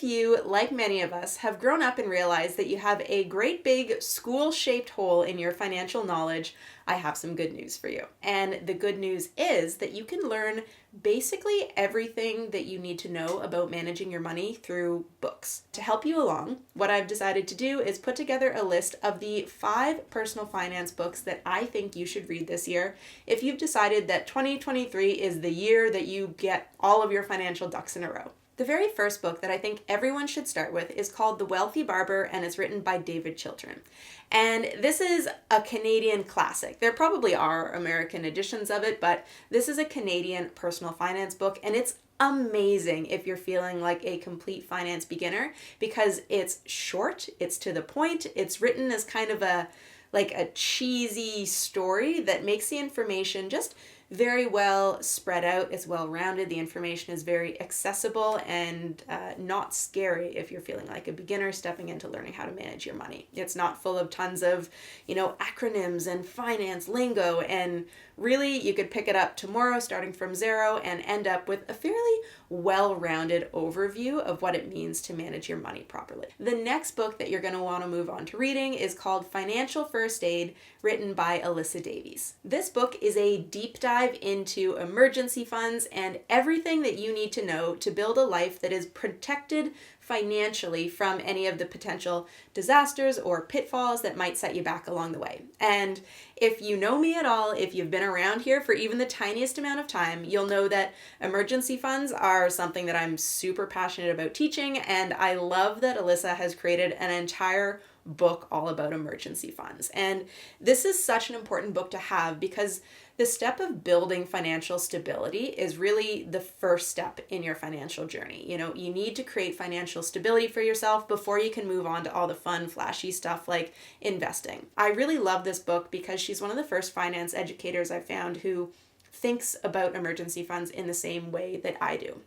if you, like many of us, have grown up and realized that you have a great big school-shaped hole in your financial knowledge, I have some good news for you. And the good news is that you can learn basically everything that you need to know about managing your money through books. To help you along, what I've decided to do is put together a list of the 5 personal finance books that I think you should read this year if you've decided that 2023 is the year that you get all of your financial ducks in a row. The very first book that I think everyone should start with is called The Wealthy Barber, and it's written by David Chiltern. And this is a Canadian classic. There probably are American editions of it, but this is a Canadian personal finance book, and it's amazing if you're feeling like a complete finance beginner because it's short, it's to the point, it's written as kind of a cheesy story that makes the information just very well spread out. It's well rounded. The information is very accessible and not scary if you're feeling like a beginner stepping into learning how to manage your money. It's not full of tons of, acronyms and finance lingo, and really you could pick it up tomorrow starting from zero and end up with a fairly well-rounded overview of what it means to manage your money properly. The next book that you're going to want to move on to reading is called Financial First Aid, written by Alyssa Davies. This book is a deep dive into emergency funds and everything that you need to know to build a life that is protected financially from any of the potential disasters or pitfalls that might set you back along the way. And if you know me at all, if you've been around here for even the tiniest amount of time, you'll know that emergency funds are something that I'm super passionate about teaching, and I love that Alyssa has created an entire book all about emergency funds. And this is such an important book to have because the step of building financial stability is really the first step in your financial journey. You need to create financial stability for yourself before you can move on to all the fun, flashy stuff like investing. I really love this book because she's one of the first finance educators I've found who thinks about emergency funds in the same way that I do.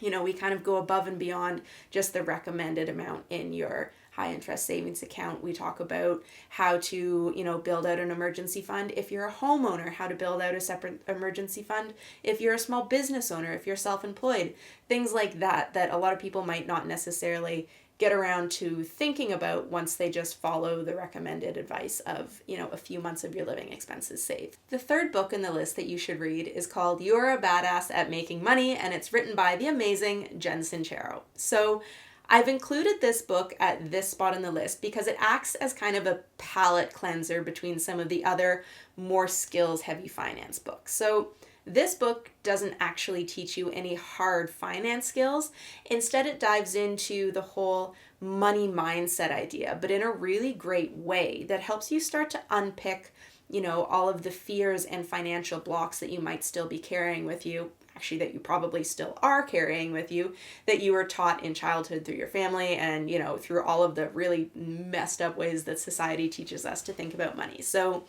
We kind of go above and beyond just the recommended amount in your high interest savings account. We talk about how to, build out an emergency fund if you're a homeowner, how to build out a separate emergency fund if you're a small business owner, if you're self-employed, things like that a lot of people might not necessarily get around to thinking about once they just follow the recommended advice of, a few months of your living expenses saved. The third book in the list that you should read is called You're a Badass at Making Money, and it's written by the amazing Jen Sincero. So I've included this book at this spot in the list because it acts as kind of a palate cleanser between some of the other more skills-heavy finance books. So this book doesn't actually teach you any hard finance skills. Instead, it dives into the whole money mindset idea, but in a really great way that helps you start to unpick, all of the fears and financial blocks that you might still be carrying with you, actually that you probably still are carrying with you, that you were taught in childhood through your family and, through all of the really messed up ways that society teaches us to think about money. So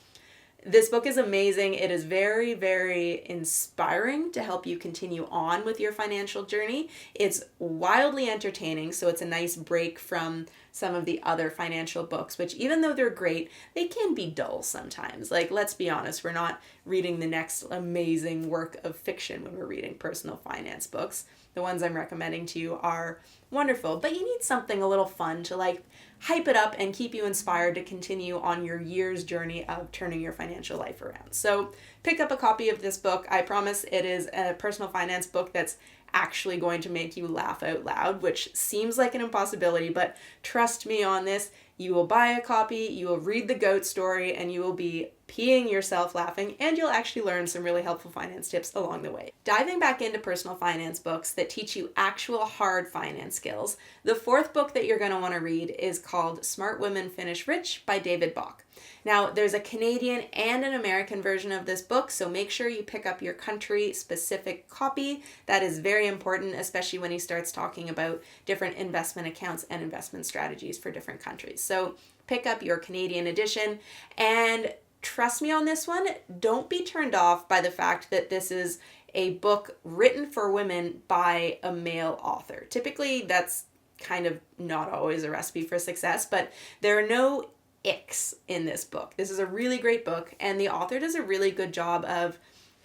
this book is amazing. It is very, very inspiring to help you continue on with your financial journey. It's wildly entertaining, so it's a nice break from some of the other financial books, which even though they're great, they can be dull sometimes. Let's be honest, we're not reading the next amazing work of fiction when we're reading personal finance books. The ones I'm recommending to you are wonderful, but you need something a little fun to hype it up and keep you inspired to continue on your year's journey of turning your financial life around. So pick up a copy of this book. I promise it is a personal finance book that's actually going to make you laugh out loud, which seems like an impossibility, but trust me on this. You will buy a copy, you will read the goat story, and you will be peeing yourself laughing, and you'll actually learn some really helpful finance tips along the way. Diving back into personal finance books that teach you actual hard finance skills, the fourth book that you're going to want to read is called Smart Women Finish Rich by David Bach. Now, there's a Canadian and an American version of this book, so make sure you pick up your country-specific copy. That is very important, especially when he starts talking about different investment accounts and investment strategies for different countries. So pick up your Canadian edition, and trust me on this one, don't be turned off by the fact that this is a book written for women by a male author. Typically, that's kind of not always a recipe for success, but there are no icks in this book. This is a really great book, and the author does a really good job of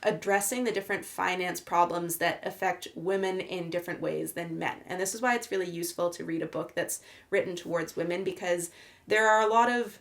addressing the different finance problems that affect women in different ways than men. And this is why it's really useful to read a book that's written towards women, because there are a lot of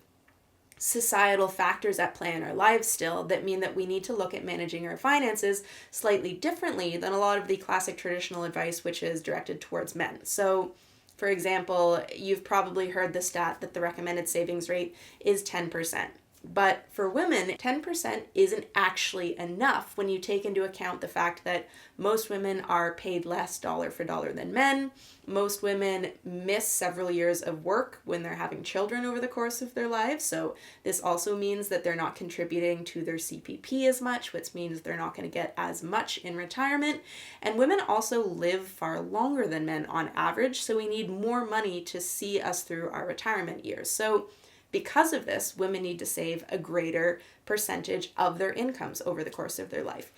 societal factors at play in our lives still that mean that we need to look at managing our finances slightly differently than a lot of the classic traditional advice, which is directed towards men. So, for example, you've probably heard the stat that the recommended savings rate is 10%. But for women, 10% isn't actually enough when you take into account the fact that most women are paid less dollar for dollar than men. Most women miss several years of work when they're having children over the course of their lives. So this also means that they're not contributing to their CPP as much, which means they're not going to get as much in retirement. And women also live far longer than men on average, so we need more money to see us through our retirement years. So because of this, women need to save a greater percentage of their incomes over the course of their life.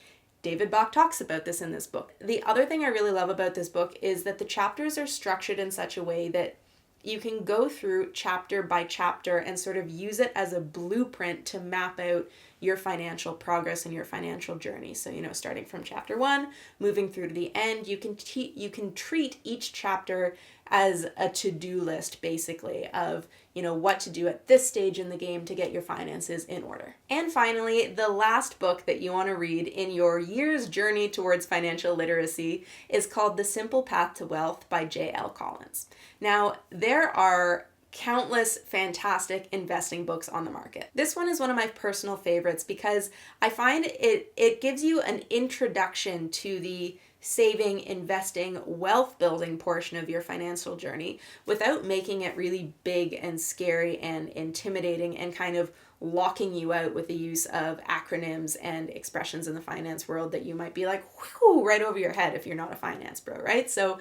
David Bach talks about this in this book. The other thing I really love about this book is that the chapters are structured in such a way that you can go through chapter by chapter and sort of use it as a blueprint to map out your financial progress and your financial journey. So, starting from chapter 1, moving through to the end, you can treat each chapter as a to-do list, basically, of what to do at this stage in the game to get your finances in order. And finally, the last book that you want to read in your year's journey towards financial literacy is called The Simple Path to Wealth by J.L. Collins. Now, there are countless fantastic investing books on the market. This one is one of my personal favorites because I find it gives you an introduction to the saving, investing, wealth building portion of your financial journey without making it really big and scary and intimidating and kind of locking you out with the use of acronyms and expressions in the finance world that you might be like, whew, right over your head if you're not a finance bro, right? So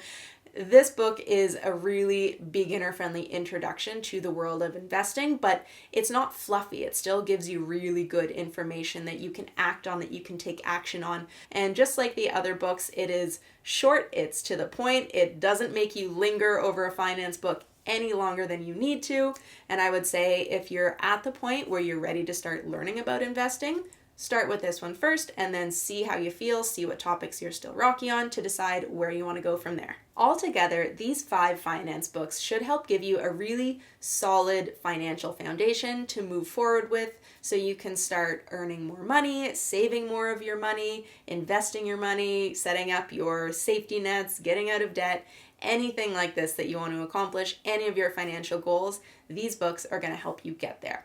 this book is a really beginner-friendly introduction to the world of investing, but it's not fluffy. It still gives you really good information that you can act on, that you can take action on. And just like the other books, it is short, it's to the point, it doesn't make you linger over a finance book any longer than you need to. And I would say if you're at the point where you're ready to start learning about investing, start with this one first and then see how you feel, see what topics you're still rocky on to decide where you want to go from there. Altogether, these 5 finance books should help give you a really solid financial foundation to move forward with so you can start earning more money, saving more of your money, investing your money, setting up your safety nets, getting out of debt, anything like this that you want to accomplish, any of your financial goals. These books are going to help you get there.